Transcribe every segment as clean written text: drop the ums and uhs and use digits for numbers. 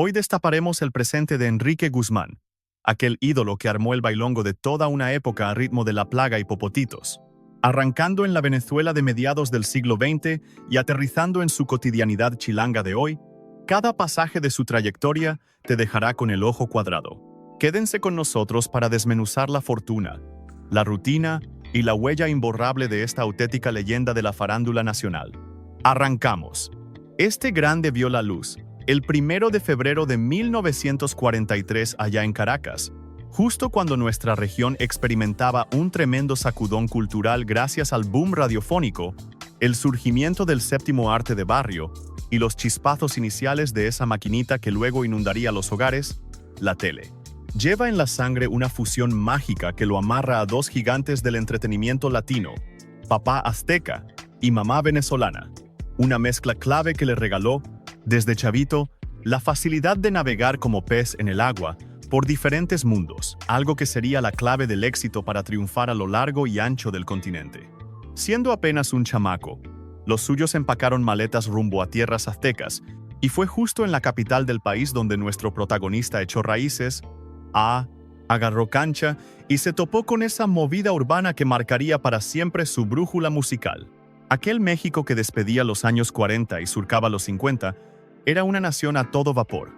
Hoy destaparemos el presente de Enrique Guzmán, aquel ídolo que armó el bailongo de toda una época a ritmo de La Plaga y Popotitos, arrancando en la Venezuela de mediados del siglo XX y aterrizando en su cotidianidad chilanga de hoy. Cada pasaje de su trayectoria te dejará con el ojo cuadrado. Quédense con nosotros para desmenuzar la fortuna, la rutina y la huella imborrable de esta auténtica leyenda de la farándula nacional. Arrancamos. Este grande vio la luz el 1 de febrero de 1943 allá en Caracas, justo cuando nuestra región experimentaba un tremendo sacudón cultural gracias al boom radiofónico, el surgimiento del séptimo arte de barrio y los chispazos iniciales de esa maquinita que luego inundaría los hogares, la tele. Lleva en la sangre una fusión mágica que lo amarra a dos gigantes del entretenimiento latino, papá azteca y mamá venezolana, una mezcla clave que le regaló, desde chavito, la facilidad de navegar como pez en el agua por diferentes mundos, algo que sería la clave del éxito para triunfar a lo largo y ancho del continente. Siendo apenas un chamaco, los suyos empacaron maletas rumbo a tierras aztecas, y fue justo en la capital del país donde nuestro protagonista echó raíces, agarró cancha y se topó con esa movida urbana que marcaría para siempre su brújula musical. Aquel México que despedía los años 40 y surcaba los 50, era una nación a todo vapor,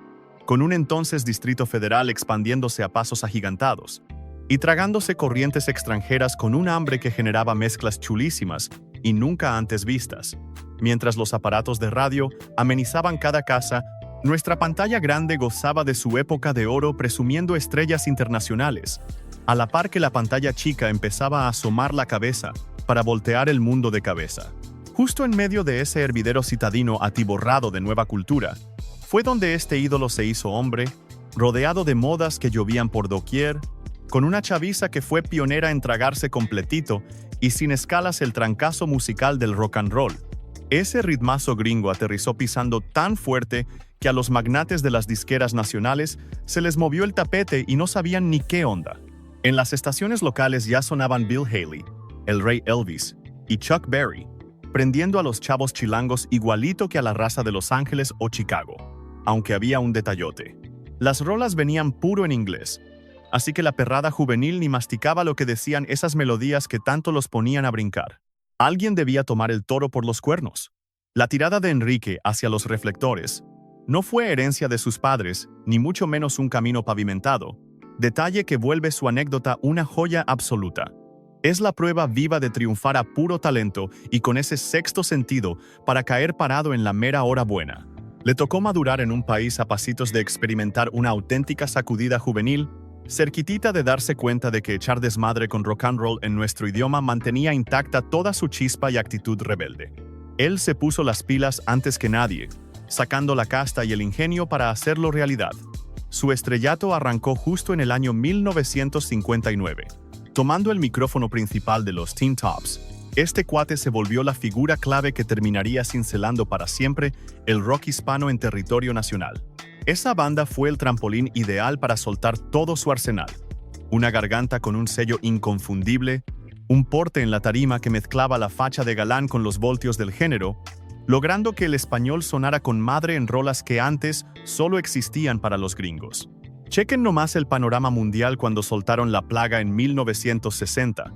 con un entonces Distrito Federal expandiéndose a pasos agigantados y tragándose corrientes extranjeras con un hambre que generaba mezclas chulísimas y nunca antes vistas. Mientras los aparatos de radio amenizaban cada casa, nuestra pantalla grande gozaba de su época de oro presumiendo estrellas internacionales, a la par que la pantalla chica empezaba a asomar la cabeza para voltear el mundo de cabeza. Justo en medio de ese hervidero citadino atiborrado de nueva cultura, fue donde este ídolo se hizo hombre, rodeado de modas que llovían por doquier, con una chaviza que fue pionera en tragarse completito y sin escalas el trancazo musical del rock and roll. Ese ritmazo gringo aterrizó pisando tan fuerte que a los magnates de las disqueras nacionales se les movió el tapete y no sabían ni qué onda. En las estaciones locales ya sonaban Bill Haley, el Rey Elvis y Chuck Berry, prendiendo a los chavos chilangos igualito que a la raza de Los Ángeles o Chicago, aunque había un detallote. Las rolas venían puro en inglés, así que la perrada juvenil ni masticaba lo que decían esas melodías que tanto los ponían a brincar. Alguien debía tomar el toro por los cuernos. La tirada de Enrique hacia los reflectores no fue herencia de sus padres, ni mucho menos un camino pavimentado, detalle que vuelve su anécdota una joya absoluta. Es la prueba viva de triunfar a puro talento y con ese sexto sentido para caer parado en la mera hora buena. Le tocó madurar en un país a pasitos de experimentar una auténtica sacudida juvenil, cerquitita de darse cuenta de que echar desmadre con rock and roll en nuestro idioma mantenía intacta toda su chispa y actitud rebelde. Él se puso las pilas antes que nadie, sacando la casta y el ingenio para hacerlo realidad. Su estrellato arrancó justo en el año 1959. Tomando el micrófono principal de los Teen Tops, este cuate se volvió la figura clave que terminaría cincelando para siempre el rock hispano en territorio nacional. Esa banda fue el trampolín ideal para soltar todo su arsenal. Una garganta con un sello inconfundible, un porte en la tarima que mezclaba la facha de galán con los voltios del género, logrando que el español sonara con madre en rolas que antes solo existían para los gringos. Chequen nomás el panorama mundial cuando soltaron La Plaga en 1960,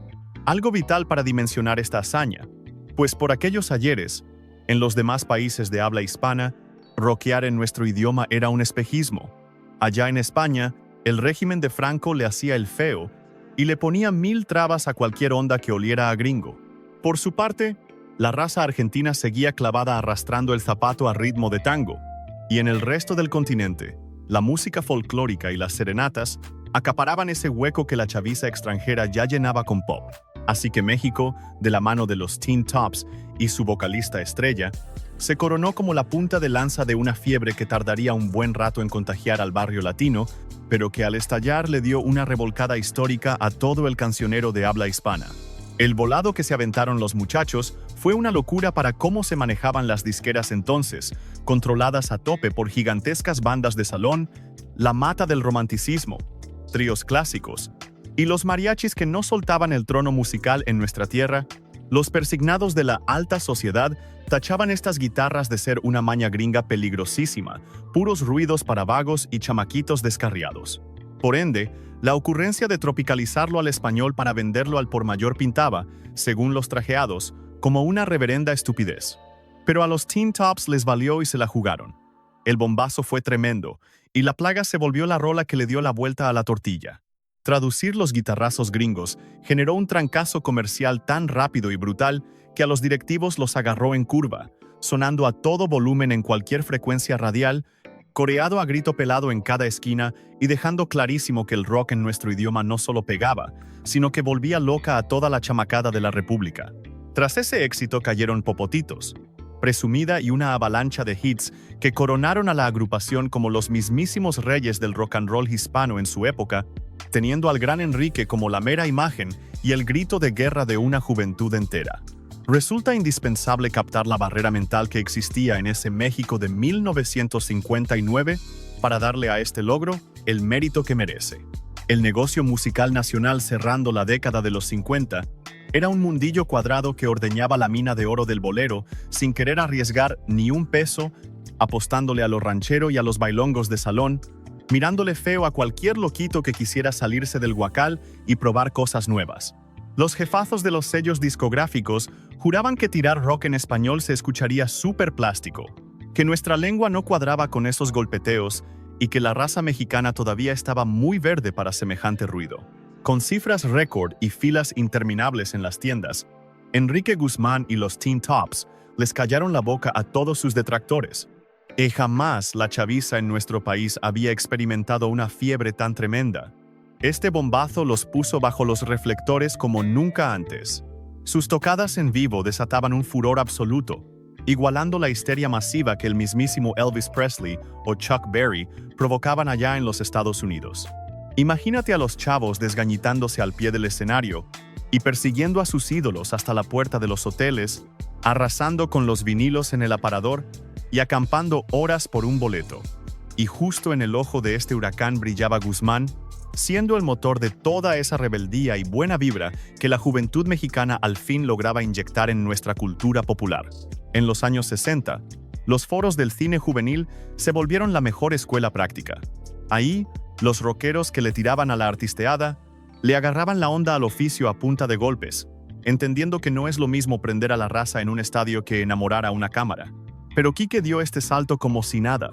algo vital para dimensionar esta hazaña, pues por aquellos ayeres, en los demás países de habla hispana, rockear en nuestro idioma era un espejismo. Allá en España, el régimen de Franco le hacía el feo y le ponía 1000 trabas a cualquier onda que oliera a gringo. Por su parte, la raza argentina seguía clavada arrastrando el zapato a ritmo de tango, y en el resto del continente, la música folclórica y las serenatas acaparaban ese hueco que la chaviza extranjera ya llenaba con pop. Así que México, de la mano de los Teen Tops y su vocalista estrella, se coronó como la punta de lanza de una fiebre que tardaría un buen rato en contagiar al barrio latino, pero que al estallar le dio una revolcada histórica a todo el cancionero de habla hispana. El volado que se aventaron los muchachos fue una locura para cómo se manejaban las disqueras entonces, controladas a tope por gigantescas bandas de salón, la mata del romanticismo, tríos clásicos, y los mariachis que no soltaban el trono musical en nuestra tierra, Los persignados de la alta sociedad tachaban estas guitarras de ser una maña gringa peligrosísima, puros ruidos para vagos y chamaquitos descarriados. Por ende, la ocurrencia de tropicalizarlo al español para venderlo al por mayor pintaba, según los trajeados, como una reverenda estupidez. Pero a los Teen Tops les valió y se la jugaron. El bombazo fue tremendo, y La Plaga se volvió la rola que le dio la vuelta a la tortilla. Traducir los guitarrazos gringos generó un trancazo comercial tan rápido y brutal que a los directivos los agarró en curva, sonando a todo volumen en cualquier frecuencia radial, coreado a grito pelado en cada esquina y dejando clarísimo que el rock en nuestro idioma no solo pegaba, sino que volvía loca a toda la chamacada de la República. Tras ese éxito cayeron Popotitos, presumida y una avalancha de hits que coronaron a la agrupación como los mismísimos reyes del rock and roll hispano en su época, teniendo al gran Enrique como la mera imagen y el grito de guerra de una juventud entera. Resulta indispensable captar la barrera mental que existía en ese México de 1959 para darle a este logro el mérito que merece. El negocio musical nacional cerrando la década de los 50 era un mundillo cuadrado que ordeñaba la mina de oro del bolero sin querer arriesgar ni un peso, apostándole a lo ranchero y a los bailongos de salón, mirándole feo a cualquier loquito que quisiera salirse del guacal y probar cosas nuevas. Los jefazos de los sellos discográficos juraban que tirar rock en español se escucharía súper plástico, que nuestra lengua no cuadraba con esos golpeteos y que la raza mexicana todavía estaba muy verde para semejante ruido. Con cifras récord y filas interminables en las tiendas, Enrique Guzmán y los Teen Tops les callaron la boca a todos sus detractores. Y jamás la chaviza en nuestro país había experimentado una fiebre tan tremenda. Este bombazo los puso bajo los reflectores como nunca antes. Sus tocadas en vivo desataban un furor absoluto, igualando la histeria masiva que el mismísimo Elvis Presley o Chuck Berry provocaban allá en los Estados Unidos. Imagínate a los chavos desgañitándose al pie del escenario y persiguiendo a sus ídolos hasta la puerta de los hoteles, arrasando con los vinilos en el aparador y acampando horas por un boleto. Y justo en el ojo de este huracán brillaba Guzmán, siendo el motor de toda esa rebeldía y buena vibra que la juventud mexicana al fin lograba inyectar en nuestra cultura popular. En los años 60, los foros del cine juvenil se volvieron la mejor escuela práctica. Ahí, los rockeros que le tiraban a la artisteada le agarraban la onda al oficio a punta de golpes, entendiendo que no es lo mismo prender a la raza en un estadio que enamorar a una cámara. Pero Quique dio este salto como si nada.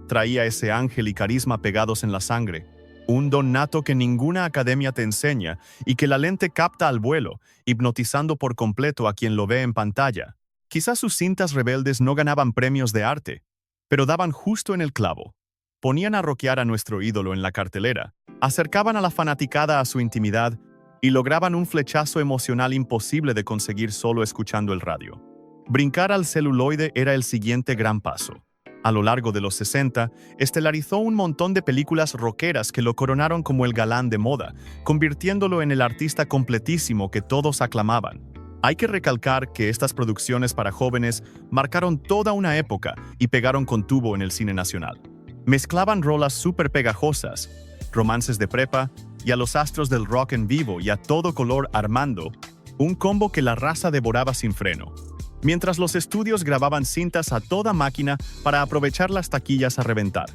Traía ese ángel y carisma pegados en la sangre, un don nato que ninguna academia te enseña y que la lente capta al vuelo, hipnotizando por completo a quien lo ve en pantalla. Quizás sus cintas rebeldes no ganaban premios de arte, pero daban justo en el clavo. Ponían a rockear a nuestro ídolo en la cartelera, acercaban a la fanaticada a su intimidad y lograban un flechazo emocional imposible de conseguir solo escuchando el radio. Brincar al celuloide era el siguiente gran paso. A lo largo de los 60, estelarizó un montón de películas rockeras que lo coronaron como el galán de moda, convirtiéndolo en el artista completísimo que todos aclamaban. Hay que recalcar que estas producciones para jóvenes marcaron toda una época y pegaron con tubo en el cine nacional. Mezclaban rolas súper pegajosas, romances de prepa y a los astros del rock en vivo y a todo color armando un combo que la raza devoraba sin freno. Mientras los estudios grababan cintas a toda máquina para aprovechar las taquillas a reventar.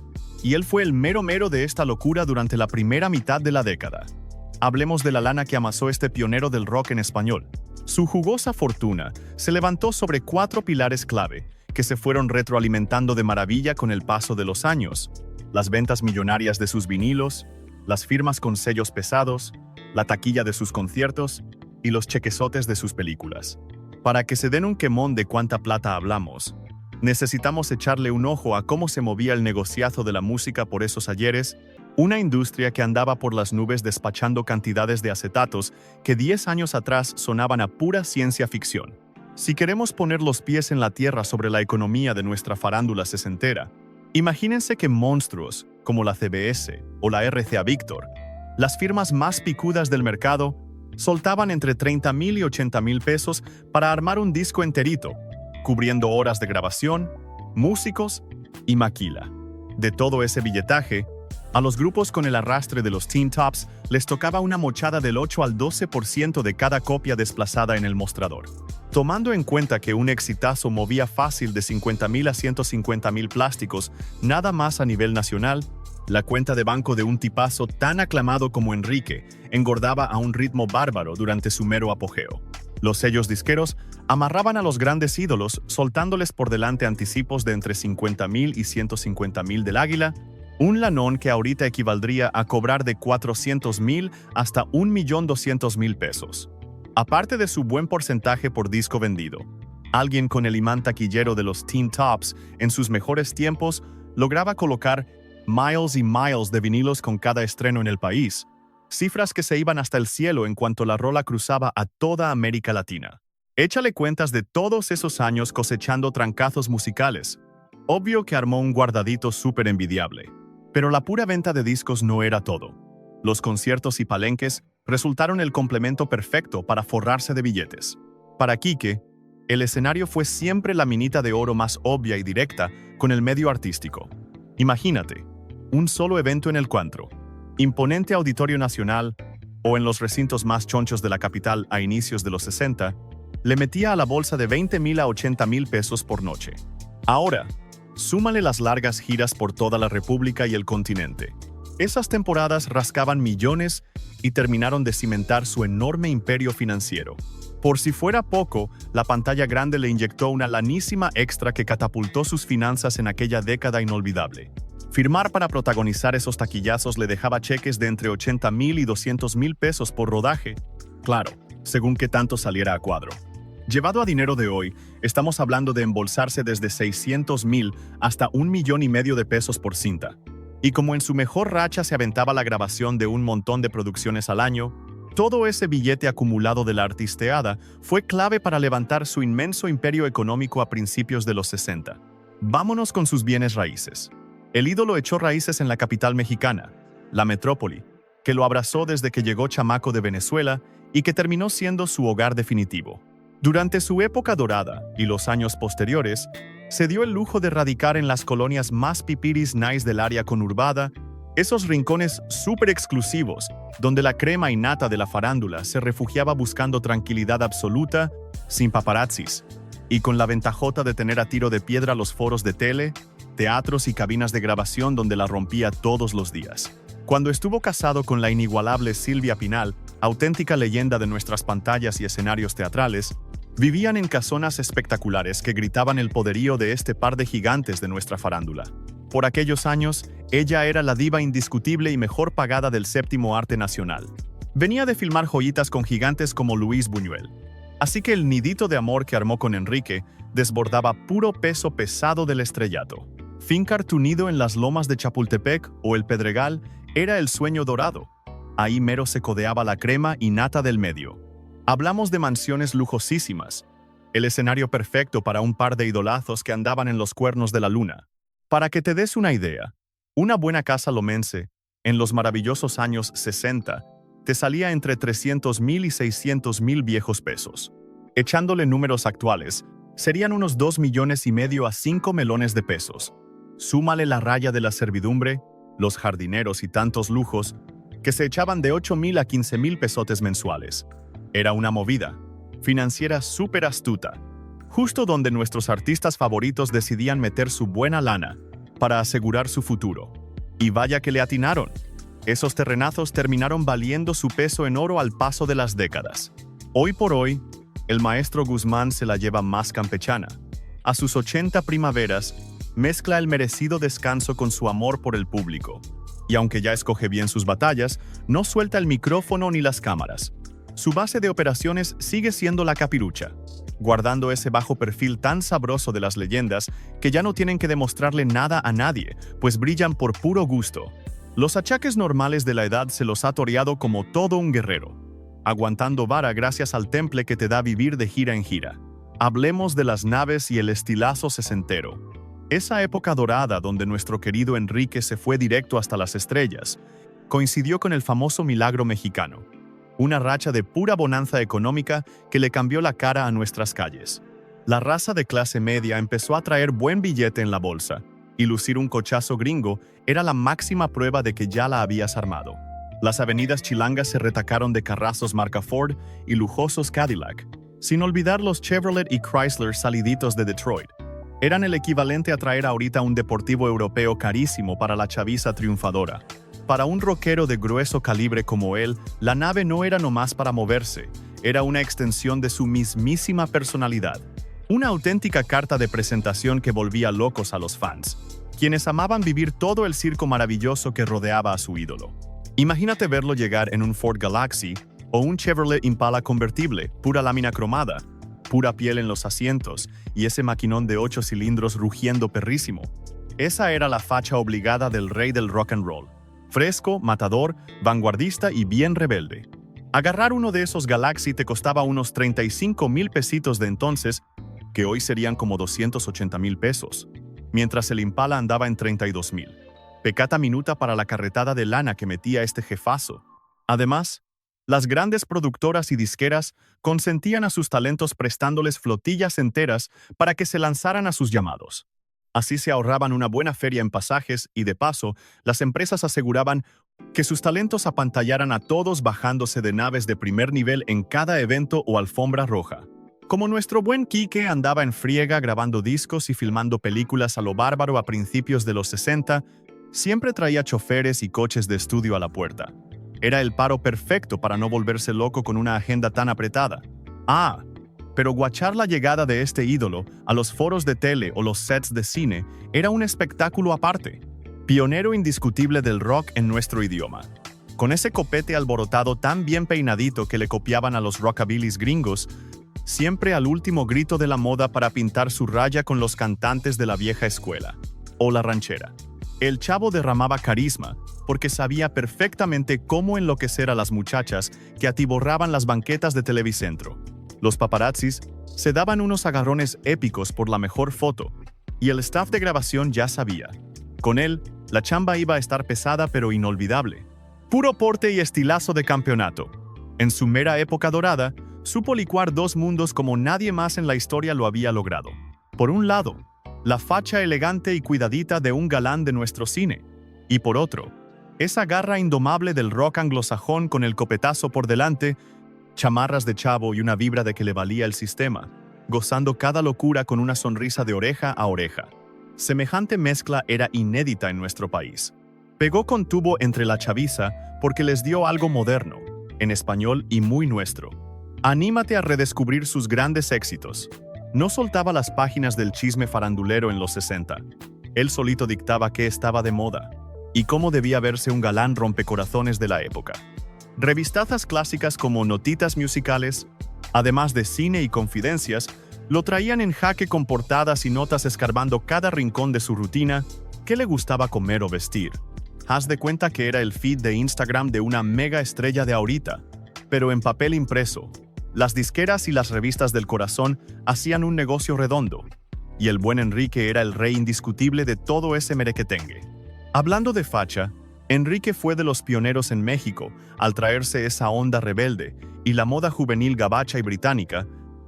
Y él fue el mero mero de esta locura durante la primera mitad de la década. Hablemos de la lana que amasó este pionero del rock en español. Su jugosa fortuna se levantó sobre 4 pilares clave, que se fueron retroalimentando de maravilla con el paso de los años: las ventas millonarias de sus vinilos, las firmas con sellos pesados, la taquilla de sus conciertos y los chequezotes de sus películas. Para que se den un quemón de cuánta plata hablamos, necesitamos echarle un ojo a cómo se movía el negociazo de la música por esos ayeres, una industria que andaba por las nubes despachando cantidades de acetatos que 10 años atrás sonaban a pura ciencia ficción. Si queremos poner los pies en la tierra sobre la economía de nuestra farándula sesentera, imagínense que monstruos como la CBS o la RCA Víctor, las firmas más picudas del mercado, soltaban entre 30,000 y 80,000 pesos para armar un disco enterito, cubriendo horas de grabación, músicos y maquila. De todo ese billetaje, A los grupos con el arrastre de los Teen Tops les tocaba una mochada del 8 al 12% de cada copia desplazada en el mostrador. Tomando en cuenta que un exitazo movía fácil de 50,000 a 150,000 plásticos, nada más a nivel nacional, la cuenta de banco de un tipazo tan aclamado como Enrique engordaba a un ritmo bárbaro durante su mero apogeo. Los sellos disqueros amarraban a los grandes ídolos soltándoles por delante anticipos de entre 50,000 y 150,000 del Águila, un lanón que ahorita equivaldría a cobrar de 400,000 hasta 1,200,000 pesos. Aparte de su buen porcentaje por disco vendido, alguien con el imán taquillero de los Teen Tops en sus mejores tiempos lograba colocar miles y miles de vinilos con cada estreno en el país, cifras que se iban hasta el cielo en cuanto la rola cruzaba a toda América Latina. Échale cuentas de todos esos años cosechando trancazos musicales. Obvio que armó un guardadito súper envidiable. Pero la pura venta de discos no era todo. Los conciertos y palenques resultaron el complemento perfecto para forrarse de billetes. Para Quique, el escenario fue siempre la minita de oro más obvia y directa con el medio artístico. Imagínate, un solo evento en el Cuantro, imponente Auditorio Nacional o en los recintos más chonchos de la capital a inicios de los 60, le metía a la bolsa de 20,000 a 80,000 pesos por noche. Ahora, súmale las largas giras por toda la República y el continente. Esas temporadas rascaban millones y terminaron de cimentar su enorme imperio financiero. Por si fuera poco, la pantalla grande le inyectó una lanísima extra que catapultó sus finanzas en aquella década inolvidable. Firmar para protagonizar esos taquillazos le dejaba cheques de entre 80,000 y 200,000 pesos por rodaje. Claro, según qué tanto saliera a cuadro. Llevado a dinero de hoy, estamos hablando de embolsarse desde 600,000 hasta 1,5 millones de pesos por cinta. Y como en su mejor racha se aventaba la grabación de un montón de producciones al año, todo ese billete acumulado de la artisteada fue clave para levantar su inmenso imperio económico a principios de los 60. Vámonos con sus bienes raíces. El ídolo echó raíces en la capital mexicana, la metrópoli, que lo abrazó desde que llegó chamaco de Venezuela y que terminó siendo su hogar definitivo. Durante su época dorada y los años posteriores, se dio el lujo de radicar en las colonias más pipiris nice del área conurbada, esos rincones súper exclusivos, donde la crema y nata de la farándula se refugiaba buscando tranquilidad absoluta, sin paparazzis, y con la ventajota de tener a tiro de piedra los foros de tele, teatros y cabinas de grabación donde la rompía todos los días. Cuando estuvo casado con la inigualable Silvia Pinal, auténtica leyenda de nuestras pantallas y escenarios teatrales, vivían en casonas espectaculares que gritaban el poderío de este par de gigantes de nuestra farándula. Por aquellos años, ella era la diva indiscutible y mejor pagada del séptimo arte nacional. Venía de filmar joyitas con gigantes como Luis Buñuel. Así que el nidito de amor que armó con Enrique desbordaba puro peso pesado del estrellato. Fincar tu nido en las lomas de Chapultepec o el Pedregal era el sueño dorado. Ahí mero se codeaba la crema y nata del medio. Hablamos de mansiones lujosísimas, el escenario perfecto para un par de idolazos que andaban en los cuernos de la luna. Para que te des una idea, una buena casa lomense, en los maravillosos años 60, te salía entre 300,000 y 600,000 viejos pesos. Echándole números actuales, serían unos 2,5 millones a 5 melones de pesos. Súmale la raya de la servidumbre, los jardineros y tantos lujos, que se echaban de 8,000 a 15,000 pesotes mensuales. Era una movida financiera súper astuta, justo donde nuestros artistas favoritos decidían meter su buena lana para asegurar su futuro. Y vaya que le atinaron. Esos terrenazos terminaron valiendo su peso en oro al paso de las décadas. Hoy por hoy, el maestro Guzmán se la lleva más campechana. A sus 80 primaveras, mezcla el merecido descanso con su amor por el público. Y aunque ya escoge bien sus batallas, no suelta el micrófono ni las cámaras. Su base de operaciones sigue siendo la capirucha, guardando ese bajo perfil tan sabroso de las leyendas que ya no tienen que demostrarle nada a nadie, pues brillan por puro gusto. Los achaques normales de la edad se los ha toreado como todo un guerrero, aguantando vara gracias al temple que te da vivir de gira en gira. Hablemos de las naves y el estilazo sesentero. Esa época dorada donde nuestro querido Enrique se fue directo hasta las estrellas, coincidió con el famoso milagro mexicano. Una racha de pura bonanza económica que le cambió la cara a nuestras calles. La raza de clase media empezó a traer buen billete en la bolsa, y lucir un cochazo gringo era la máxima prueba de que ya la habías armado. Las avenidas chilangas se retacaron de carrazos marca Ford y lujosos Cadillac, sin olvidar los Chevrolet y Chrysler saliditos de Detroit. Eran el equivalente a traer ahorita un deportivo europeo carísimo para la chaviza triunfadora. Para un rockero de grueso calibre como él, la nave no era nomás para moverse, era una extensión de su mismísima personalidad. Una auténtica carta de presentación que volvía locos a los fans, quienes amaban vivir todo el circo maravilloso que rodeaba a su ídolo. Imagínate verlo llegar en un Ford Galaxy o un Chevrolet Impala convertible, pura lámina cromada, pura piel en los asientos y ese maquinón de 8 cilindros rugiendo perrísimo. Esa era la facha obligada del rey del rock and roll. Fresco, matador, vanguardista y bien rebelde. Agarrar uno de esos Galaxy te costaba unos 35,000 pesitos de entonces, que hoy serían como 280,000 pesos, mientras el Impala andaba en 32,000. Pecata minuta para la carretada de lana que metía este jefazo. Además, las grandes productoras y disqueras consentían a sus talentos prestándoles flotillas enteras para que se lanzaran a sus llamados. Así se ahorraban una buena feria en pasajes y, de paso, las empresas aseguraban que sus talentos apantallaran a todos bajándose de naves de primer nivel en cada evento o alfombra roja. Como nuestro buen Quique andaba en friega grabando discos y filmando películas a lo bárbaro a principios de los 60, siempre traía choferes y coches de estudio a la puerta. Era el paro perfecto para no volverse loco con una agenda tan apretada. Pero guachar la llegada de este ídolo a los foros de tele o los sets de cine era un espectáculo aparte. Pionero indiscutible del rock en nuestro idioma. Con ese copete alborotado tan bien peinadito que le copiaban a los rockabillys gringos, siempre al último grito de la moda para pintar su raya con los cantantes de la vieja escuela. O la ranchera. El chavo derramaba carisma, porque sabía perfectamente cómo enloquecer a las muchachas que atiborraban las banquetas de Televicentro. Los paparazzis se daban unos agarrones épicos por la mejor foto, y el staff de grabación ya sabía. Con él, la chamba iba a estar pesada pero inolvidable. Puro porte y estilazo de campeonato. En su mera época dorada, supo licuar dos mundos como nadie más en la historia lo había logrado. Por un lado, la facha elegante y cuidadita de un galán de nuestro cine, y por otro, esa garra indomable del rock anglosajón con el copetazo por delante, chamarras de chavo y una vibra de que le valía el sistema, gozando cada locura con una sonrisa de oreja a oreja. Semejante mezcla era inédita en nuestro país. Pegó con tubo entre la chaviza porque les dio algo moderno, en español y muy nuestro. Anímate a redescubrir sus grandes éxitos. No soltaba las páginas del chisme farandulero en los 60. Él solito dictaba qué estaba de moda y cómo debía verse un galán rompecorazones de la época. Revistazas clásicas como Notitas Musicales, además de Cine y Confidencias, lo traían en jaque con portadas y notas escarbando cada rincón de su rutina, qué le gustaba comer o vestir. Haz de cuenta que era el feed de Instagram de una mega estrella de ahorita, pero en papel impreso. Las disqueras y las revistas del corazón hacían un negocio redondo, y el buen Enrique era el rey indiscutible de todo ese merequetengue. Hablando de facha, Enrique fue de los pioneros en México al traerse esa onda rebelde y la moda juvenil gabacha y británica,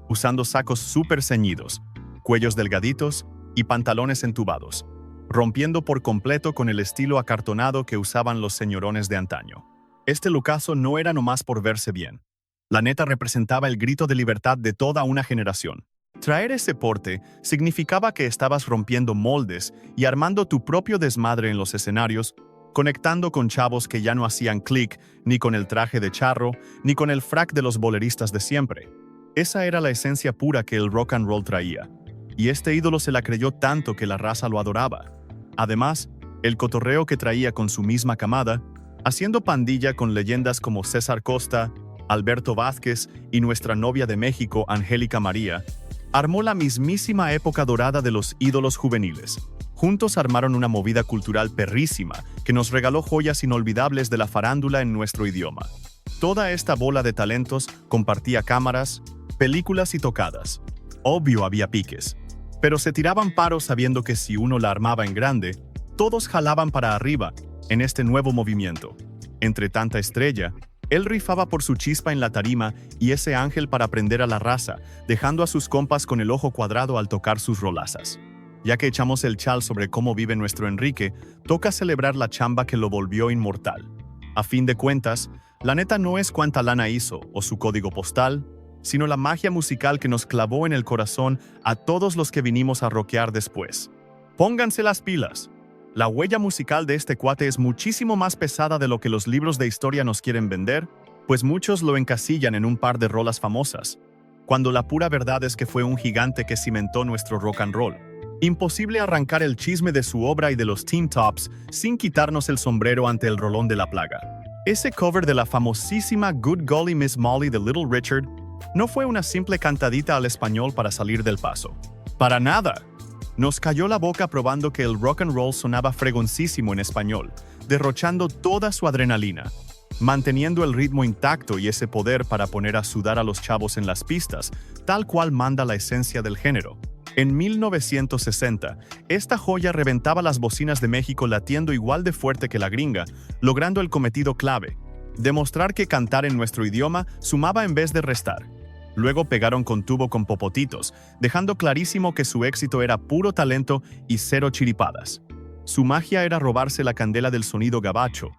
usando sacos súper ceñidos, cuellos delgaditos y pantalones entubados, rompiendo por completo con el estilo acartonado que usaban los señorones de antaño. Este lookazo no era nomás por verse bien. La neta representaba el grito de libertad de toda una generación. Traer ese porte significaba que estabas rompiendo moldes y armando tu propio desmadre en los escenarios, conectando con chavos que ya no hacían clic ni con el traje de charro, ni con el frac de los boleristas de siempre. Esa era la esencia pura que el rock and roll traía, y este ídolo se la creyó tanto que la raza lo adoraba. Además, el cotorreo que traía con su misma camada, haciendo pandilla con leyendas como César Costa, Alberto Vázquez y nuestra novia de México, Angélica María, armó la mismísima época dorada de los ídolos juveniles. Juntos armaron una movida cultural perrísima que nos regaló joyas inolvidables de la farándula en nuestro idioma. Toda esta bola de talentos compartía cámaras, películas y tocadas. Obvio había piques, pero se tiraban paros sabiendo que si uno la armaba en grande, todos jalaban para arriba en este nuevo movimiento. Entre tanta estrella, él rifaba por su chispa en la tarima y ese ángel para prender a la raza, dejando a sus compas con el ojo cuadrado al tocar sus rolazas. Ya que echamos el chal sobre cómo vive nuestro Enrique, toca celebrar la chamba que lo volvió inmortal. A fin de cuentas, la neta no es cuánta lana hizo o su código postal, sino la magia musical que nos clavó en el corazón a todos los que vinimos a rockear después. Pónganse las pilas. La huella musical de este cuate es muchísimo más pesada de lo que los libros de historia nos quieren vender, pues muchos lo encasillan en un par de rolas famosas, cuando la pura verdad es que fue un gigante que cimentó nuestro rock and roll. Imposible arrancar el chisme de su obra y de los Teen Tops sin quitarnos el sombrero ante el rolón de la plaga. Ese cover de la famosísima Good Golly Miss Molly de Little Richard no fue una simple cantadita al español para salir del paso. ¡Para nada! Nos cayó la boca probando que el rock and roll sonaba fregoncísimo en español, derrochando toda su adrenalina, manteniendo el ritmo intacto y ese poder para poner a sudar a los chavos en las pistas, tal cual manda la esencia del género. En 1960, esta joya reventaba las bocinas de México latiendo igual de fuerte que la gringa, logrando el cometido clave: demostrar que cantar en nuestro idioma sumaba en vez de restar. Luego pegaron con tubo con Popotitos, dejando clarísimo que su éxito era puro talento y cero chiripadas. Su magia era robarse la candela del sonido gabacho,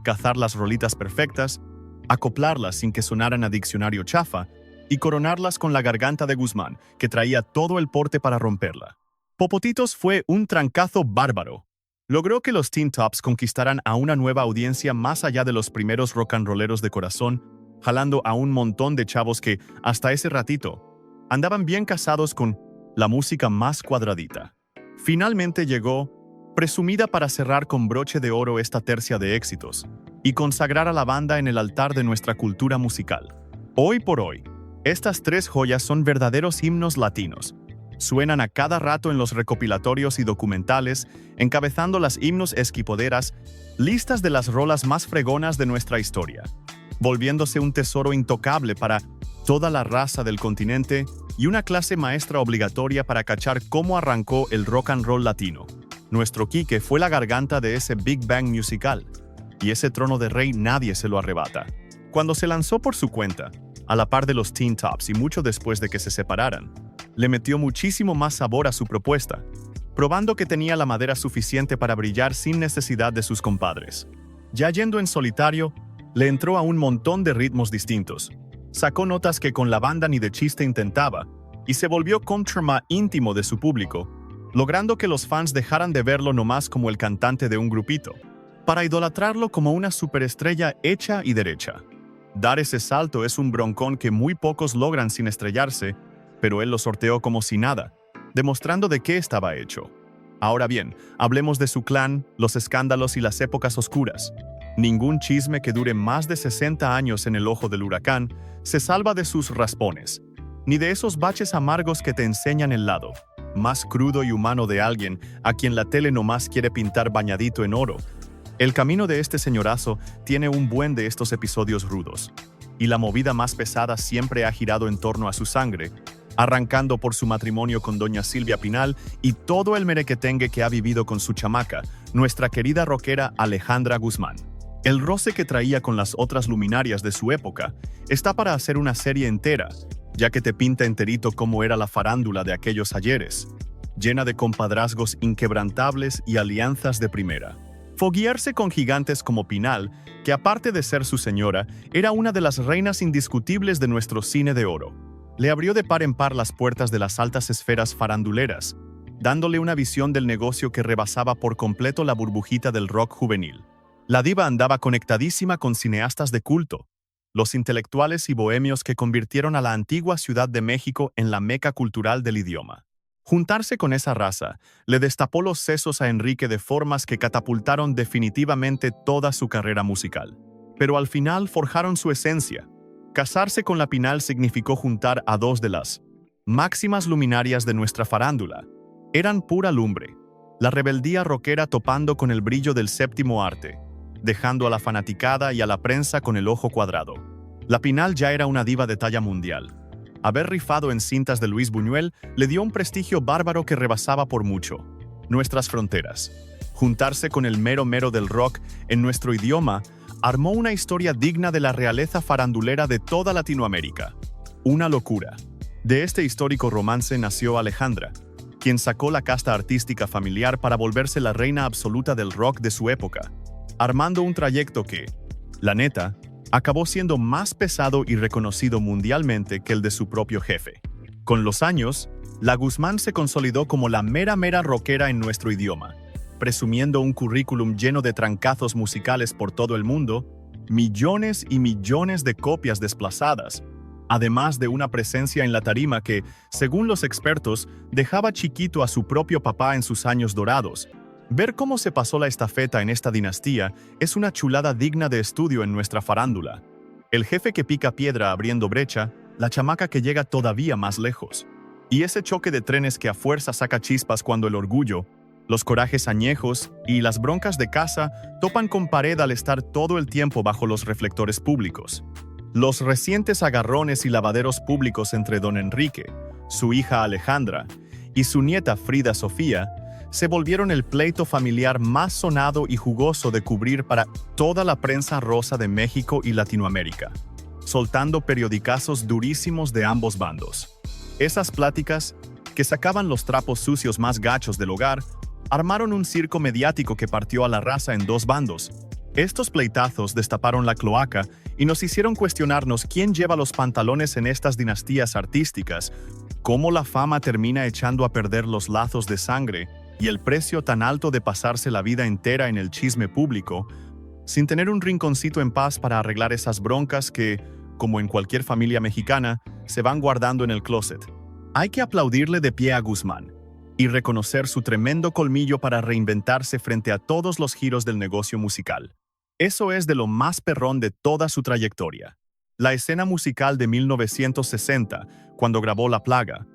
cazar las rolitas perfectas, acoplarlas sin que sonaran a diccionario chafa y coronarlas con la garganta de Guzmán, que traía todo el porte para romperla. Popotitos fue un trancazo bárbaro. Logró que los Teen Tops conquistaran a una nueva audiencia más allá de los primeros rock and rolleros de corazón, jalando a un montón de chavos que, hasta ese ratito, andaban bien casados con la música más cuadradita. Finalmente llegó, presumida para cerrar con broche de oro esta tercia de éxitos y consagrar a la banda en el altar de nuestra cultura musical. Hoy por hoy, estas tres joyas son verdaderos himnos latinos. Suenan a cada rato en los recopilatorios y documentales, encabezando las himnos esquipoderas, listas de las rolas más fregonas de nuestra historia, volviéndose un tesoro intocable para toda la raza del continente y una clase maestra obligatoria para cachar cómo arrancó el rock and roll latino. Nuestro Quique fue la garganta de ese Big Bang musical, y ese trono de rey nadie se lo arrebata. Cuando se lanzó por su cuenta, a la par de los Teen Tops y mucho después de que se separaran, le metió muchísimo más sabor a su propuesta, probando que tenía la madera suficiente para brillar sin necesidad de sus compadres. Ya yendo en solitario, le entró a un montón de ritmos distintos, sacó notas que con la banda ni de chiste intentaba, y se volvió contra íntimo de su público, logrando que los fans dejaran de verlo nomás como el cantante de un grupito, para idolatrarlo como una superestrella hecha y derecha. Dar ese salto es un broncón que muy pocos logran sin estrellarse, pero él lo sorteó como si nada, demostrando de qué estaba hecho. Ahora bien, hablemos de su clan, los escándalos y las épocas oscuras. Ningún chisme que dure más de 60 años en el ojo del huracán se salva de sus raspones, ni de esos baches amargos que te enseñan el lado más crudo y humano de alguien a quien la tele nomás quiere pintar bañadito en oro. El camino de este señorazo tiene un buen de estos episodios rudos, y la movida más pesada siempre ha girado en torno a su sangre, arrancando por su matrimonio con doña Silvia Pinal y todo el merequetengue que ha vivido con su chamaca, nuestra querida rockera Alejandra Guzmán. El roce que traía con las otras luminarias de su época está para hacer una serie entera, ya que te pinta enterito cómo era la farándula de aquellos ayeres, llena de compadrazgos inquebrantables y alianzas de primera. Foguearse con gigantes como Pinal, que aparte de ser su señora, era una de las reinas indiscutibles de nuestro cine de oro, le abrió de par en par las puertas de las altas esferas faranduleras, dándole una visión del negocio que rebasaba por completo la burbujita del rock juvenil. La diva andaba conectadísima con cineastas de culto, los intelectuales y bohemios que convirtieron a la antigua Ciudad de México en la meca cultural del idioma. Juntarse con esa raza le destapó los sesos a Enrique de formas que catapultaron definitivamente toda su carrera musical. Pero al final forjaron su esencia. Casarse con la Pinal significó juntar a dos de las máximas luminarias de nuestra farándula. Eran pura lumbre, la rebeldía rockera topando con el brillo del séptimo arte, dejando a la fanaticada y a la prensa con el ojo cuadrado. La Pinal ya era una diva de talla mundial. Haber rifado en cintas de Luis Buñuel le dio un prestigio bárbaro que rebasaba por mucho nuestras fronteras. Juntarse con el mero mero del rock en nuestro idioma armó una historia digna de la realeza farandulera de toda Latinoamérica. Una locura. De este histórico romance nació Alejandra, quien sacó la casta artística familiar para volverse la reina absoluta del rock de su época, armando un trayecto que, la neta, acabó siendo más pesado y reconocido mundialmente que el de su propio jefe. Con los años, la Guzmán se consolidó como la mera rockera en nuestro idioma, presumiendo un currículum lleno de trancazos musicales por todo el mundo, millones y millones de copias desplazadas, además de una presencia en la tarima que, según los expertos, dejaba chiquito a su propio papá en sus años dorados. Ver cómo se pasó la estafeta en esta dinastía es una chulada digna de estudio en nuestra farándula. El jefe que pica piedra abriendo brecha, la chamaca que llega todavía más lejos. Y ese choque de trenes que a fuerza saca chispas cuando el orgullo, los corajes añejos y las broncas de casa topan con pared al estar todo el tiempo bajo los reflectores públicos. Los recientes agarrones y lavaderos públicos entre don Enrique, su hija Alejandra y su nieta Frida Sofía se volvieron el pleito familiar más sonado y jugoso de cubrir para toda la prensa rosa de México y Latinoamérica, soltando periodicazos durísimos de ambos bandos. Esas pláticas, que sacaban los trapos sucios más gachos del hogar, armaron un circo mediático que partió a la raza en dos bandos. Estos pleitazos destaparon la cloaca y nos hicieron cuestionarnos quién lleva los pantalones en estas dinastías artísticas, cómo la fama termina echando a perder los lazos de sangre y el precio tan alto de pasarse la vida entera en el chisme público, sin tener un rinconcito en paz para arreglar esas broncas que, como en cualquier familia mexicana, se van guardando en el closet. Hay que aplaudirle de pie a Guzmán y reconocer su tremendo colmillo para reinventarse frente a todos los giros del negocio musical. Eso es de lo más perrón de toda su trayectoria. La escena musical de 1960, cuando grabó La Plaga,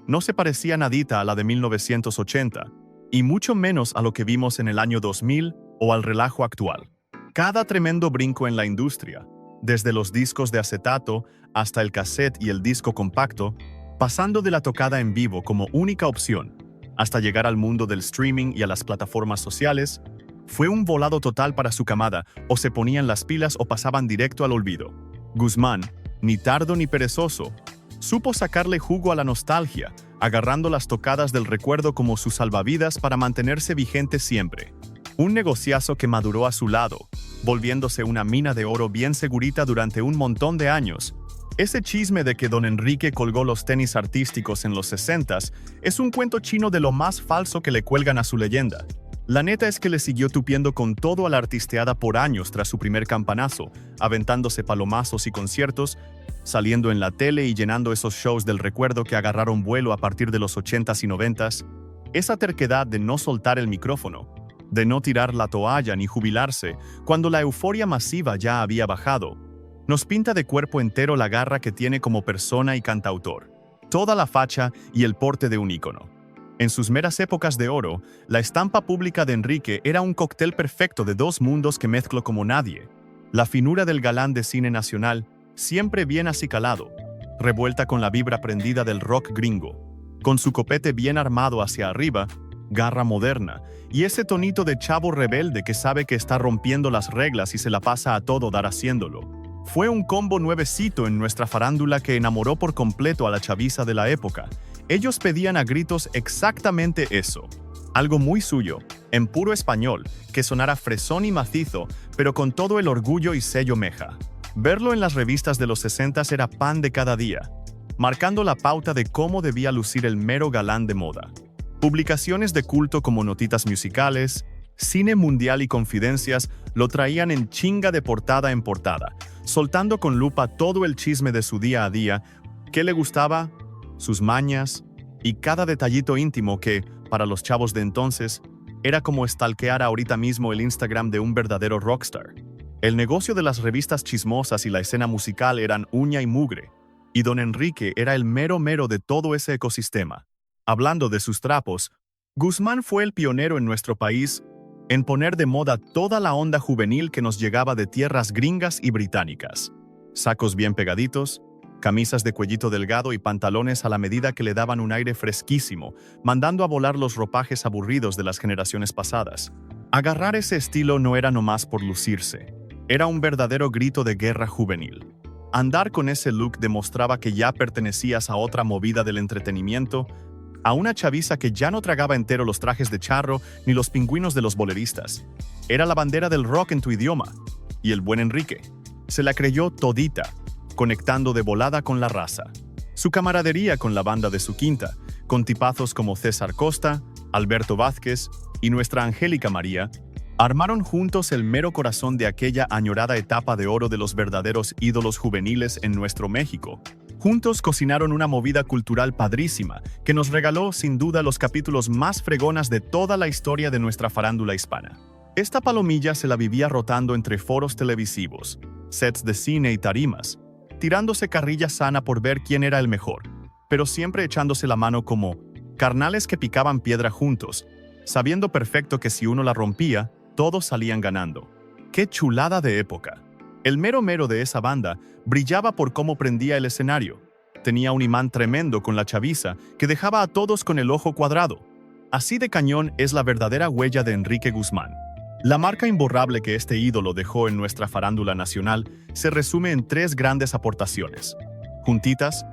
no se parecía nadita a la de 1980, y mucho menos a lo que vimos en el año 2000 o al relajo actual. Cada tremendo brinco en la industria, desde los discos de acetato hasta el cassette y el disco compacto, pasando de la tocada en vivo como única opción, hasta llegar al mundo del streaming y a las plataformas sociales, fue un volado total para su camada, o se ponían las pilas o pasaban directo al olvido. Guzmán, ni tardo ni perezoso, supo sacarle jugo a la nostalgia, agarrando las tocadas del recuerdo como su salvavidas para mantenerse vigente siempre. Un negociazo que maduró a su lado, volviéndose una mina de oro bien segurita durante un montón de años. Ese chisme de que don Enrique colgó los tenis artísticos en los 60s es un cuento chino de lo más falso que le cuelgan a su leyenda. La neta es que le siguió tupiendo con todo a la artisteada por años tras su primer campanazo, aventándose palomazos y conciertos, saliendo en la tele y llenando esos shows del recuerdo que agarraron vuelo a partir de los 80s y 90s. Esa terquedad de no soltar el micrófono, de no tirar la toalla ni jubilarse, cuando la euforia masiva ya había bajado, nos pinta de cuerpo entero la garra que tiene como persona y cantautor, toda la facha y el porte de un ícono. En sus meras épocas de oro, la estampa pública de Enrique era un cóctel perfecto de dos mundos que mezcló como nadie. La finura del galán de cine nacional, siempre bien acicalado, revuelta con la vibra prendida del rock gringo, con su copete bien armado hacia arriba, garra moderna, y ese tonito de chavo rebelde que sabe que está rompiendo las reglas y se la pasa a todo dar haciéndolo. Fue un combo nuevecito en nuestra farándula que enamoró por completo a la chaviza de la época. Ellos pedían a gritos exactamente eso. Algo muy suyo, en puro español, que sonara fresón y macizo, pero con todo el orgullo y sello mexa. Verlo en las revistas de los 60s era pan de cada día, marcando la pauta de cómo debía lucir el mero galán de moda. Publicaciones de culto como Notitas Musicales, Cine Mundial y Confidencias lo traían en chinga de portada en portada, soltando con lupa todo el chisme de su día a día, qué le gustaba, sus mañas y cada detallito íntimo que, para los chavos de entonces, era como stalkear ahorita mismo el Instagram de un verdadero rockstar. El negocio de las revistas chismosas y la escena musical eran uña y mugre, y don Enrique era el mero de todo ese ecosistema. Hablando de sus trapos, Guzmán fue el pionero en nuestro país en poner de moda toda la onda juvenil que nos llegaba de tierras gringas y británicas. Sacos bien pegaditos, camisas de cuellito delgado y pantalones a la medida que le daban un aire fresquísimo, mandando a volar los ropajes aburridos de las generaciones pasadas. Agarrar ese estilo no era nomás por lucirse, era un verdadero grito de guerra juvenil. Andar con ese look demostraba que ya pertenecías a otra movida del entretenimiento, a una chaviza que ya no tragaba entero los trajes de charro ni los pingüinos de los boleristas. Era la bandera del rock en tu idioma. Y el buen Enrique se la creyó todita, conectando de volada con la raza. Su camaradería con la banda de su quinta, con tipazos como César Costa, Alberto Vázquez y nuestra Angélica María, armaron juntos el mero corazón de aquella añorada etapa de oro de los verdaderos ídolos juveniles en nuestro México. Juntos cocinaron una movida cultural padrísima que nos regaló sin duda los capítulos más fregonas de toda la historia de nuestra farándula hispana. Esta palomilla se la vivía rotando entre foros televisivos, sets de cine y tarimas, tirándose carrilla sana por ver quién era el mejor, pero siempre echándose la mano como carnales que picaban piedra juntos, sabiendo perfecto que si uno la rompía, todos salían ganando. ¡Qué chulada de época! El mero mero de esa banda brillaba por cómo prendía el escenario. Tenía un imán tremendo con la chaviza que dejaba a todos con el ojo cuadrado. Así de cañón es la verdadera huella de Enrique Guzmán. La marca imborrable que este ídolo dejó en nuestra farándula nacional se resume en 3 grandes aportaciones. Juntitas,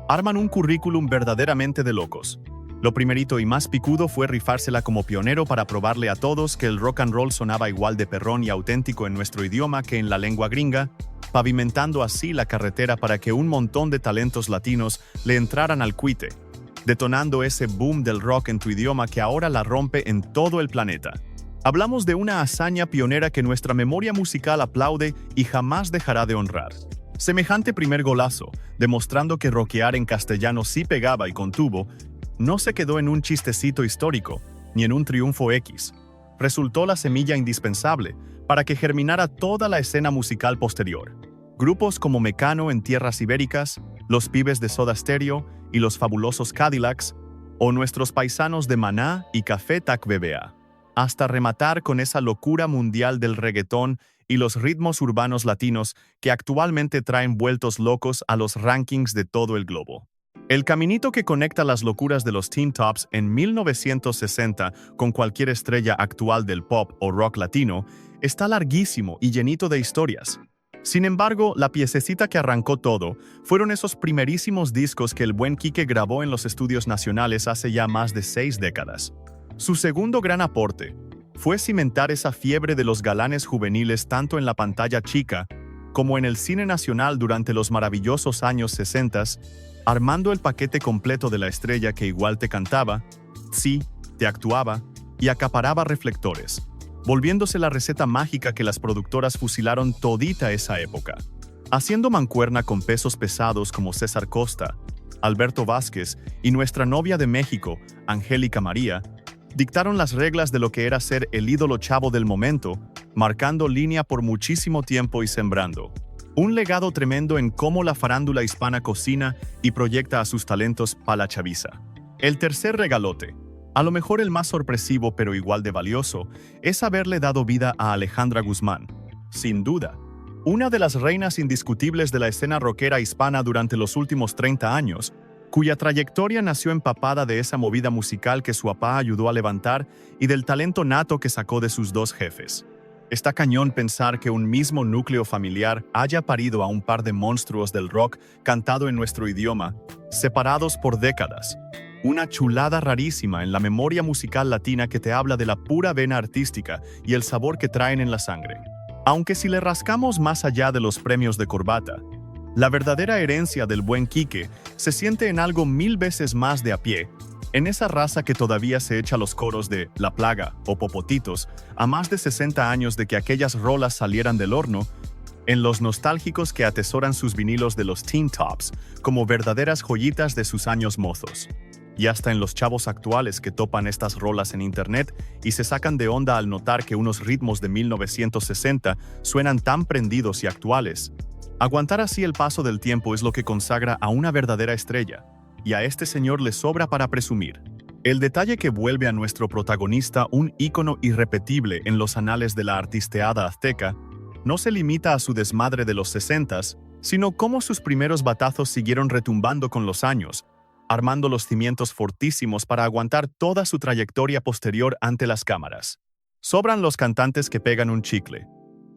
arman un currículum verdaderamente de locos. Lo primerito y más picudo fue rifársela como pionero para probarle a todos que el rock and roll sonaba igual de perrón y auténtico en nuestro idioma que en la lengua gringa, pavimentando así la carretera para que un montón de talentos latinos le entraran al quite, detonando ese boom del rock en tu idioma que ahora la rompe en todo el planeta. Hablamos de una hazaña pionera que nuestra memoria musical aplaude y jamás dejará de honrar. Semejante primer golazo, demostrando que rockear en castellano sí pegaba y contuvo, no se quedó en un chistecito histórico, ni en un triunfo X. Resultó la semilla indispensable para que germinara toda la escena musical posterior. Grupos como Mecano en tierras ibéricas, los Pibes de Soda Stereo y los fabulosos Cadillacs, o nuestros paisanos de Maná y Café Tac BBA. Hasta rematar con esa locura mundial del reggaetón y los ritmos urbanos latinos que actualmente traen vueltos locos a los rankings de todo el globo. El caminito que conecta las locuras de los Teen Tops en 1960 con cualquier estrella actual del pop o rock latino está larguísimo y llenito de historias. Sin embargo, la piececita que arrancó todo fueron esos primerísimos discos que el buen Quique grabó en los estudios nacionales hace ya más de 6 décadas. Su segundo gran aporte fue cimentar esa fiebre de los galanes juveniles tanto en la pantalla chica como en el cine nacional durante los maravillosos años 60, armando el paquete completo de la estrella que igual te cantaba, sí, te actuaba y acaparaba reflectores, volviéndose la receta mágica que las productoras fusilaron todita esa época, haciendo mancuerna con pesos pesados como César Costa, Alberto Vázquez y nuestra novia de México, Angélica María, dictaron las reglas de lo que era ser el ídolo chavo del momento, marcando línea por muchísimo tiempo y sembrando un legado tremendo en cómo la farándula hispana cocina y proyecta a sus talentos pa' la chaviza. El tercer regalote, a lo mejor el más sorpresivo pero igual de valioso, es haberle dado vida a Alejandra Guzmán. Sin duda, una de las reinas indiscutibles de la escena rockera hispana durante los últimos 30 años, cuya trayectoria nació empapada de esa movida musical que su papá ayudó a levantar y del talento nato que sacó de sus 2 jefes. Está cañón pensar que un mismo núcleo familiar haya parido a un par de monstruos del rock cantado en nuestro idioma, separados por décadas. Una chulada rarísima en la memoria musical latina que te habla de la pura vena artística y el sabor que traen en la sangre. Aunque si le rascamos más allá de los premios de corbata, la verdadera herencia del buen Quique se siente en algo 1000 veces más de a pie, en esa raza que todavía se echa los coros de La Plaga o Popotitos a más de 60 años de que aquellas rolas salieran del horno, en los nostálgicos que atesoran sus vinilos de los Teen Tops como verdaderas joyitas de sus años mozos, y hasta en los chavos actuales que topan estas rolas en internet y se sacan de onda al notar que unos ritmos de 1960 suenan tan prendidos y actuales. Aguantar así el paso del tiempo es lo que consagra a una verdadera estrella, y a este señor le sobra para presumir. El detalle que vuelve a nuestro protagonista un ícono irrepetible en los anales de la artisteada azteca no se limita a su desmadre de los 60s, sino cómo sus primeros batazos siguieron retumbando con los años, armando los cimientos fortísimos para aguantar toda su trayectoria posterior ante las cámaras. Sobran los cantantes que pegan un chicle,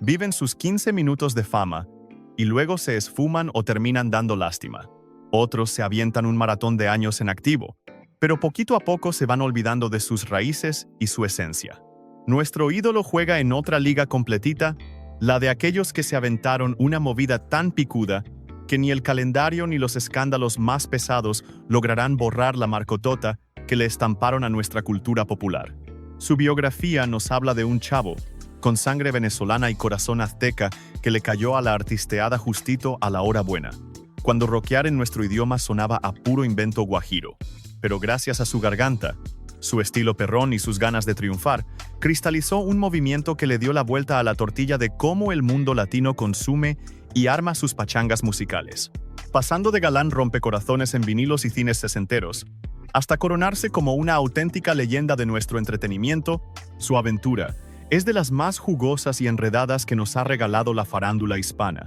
viven sus 15 minutos de fama y luego se esfuman o terminan dando lástima. Otros se avientan un maratón de años en activo, pero poquito a poco se van olvidando de sus raíces y su esencia. Nuestro ídolo juega en otra liga completita, la de aquellos que se aventaron una movida tan picuda que ni el calendario ni los escándalos más pesados lograrán borrar la marcotota que le estamparon a nuestra cultura popular. Su biografía nos habla de un chavo, con sangre venezolana y corazón azteca, que le cayó a la artisteada justito a la hora buena, cuando rockear en nuestro idioma sonaba a puro invento guajiro. Pero gracias a su garganta, su estilo perrón y sus ganas de triunfar, cristalizó un movimiento que le dio la vuelta a la tortilla de cómo el mundo latino consume y arma sus pachangas musicales. Pasando de galán rompecorazones en vinilos y cines sesenteros, hasta coronarse como una auténtica leyenda de nuestro entretenimiento, su aventura es de las más jugosas y enredadas que nos ha regalado la farándula hispana.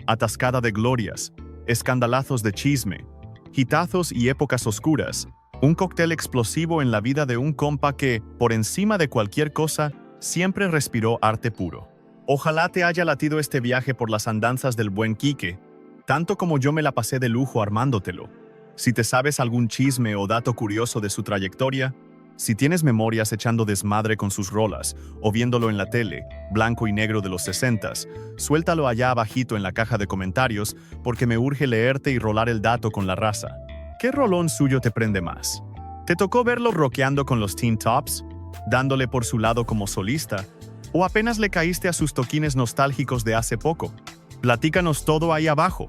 Atascada de glorias, escandalazos de chisme, hitazos y épocas oscuras, un cóctel explosivo en la vida de un compa que, por encima de cualquier cosa, siempre respiró arte puro. Ojalá te haya latido este viaje por las andanzas del buen Quique, tanto como yo me la pasé de lujo armándotelo. Si te sabes algún chisme o dato curioso de su trayectoria, si tienes memorias echando desmadre con sus rolas o viéndolo en la tele, blanco y negro de los 60s, suéltalo allá abajito en la caja de comentarios porque me urge leerte y rolar el dato con la raza. ¿Qué rolón suyo te prende más? ¿Te tocó verlo rockeando con los Teen Tops, dándole por su lado como solista, o apenas le caíste a sus toquines nostálgicos de hace poco? Platícanos todo ahí abajo.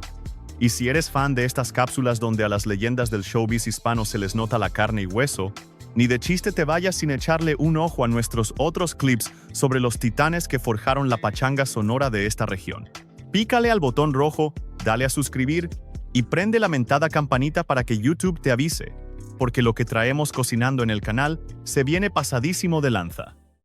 Y si eres fan de estas cápsulas donde a las leyendas del showbiz hispano se les nota la carne y hueso, ni de chiste te vayas sin echarle un ojo a nuestros otros clips sobre los titanes que forjaron la pachanga sonora de esta región. Pícale al botón rojo, dale a suscribir y prende la mentada campanita para que YouTube te avise, porque lo que traemos cocinando en el canal se viene pasadísimo de lanza.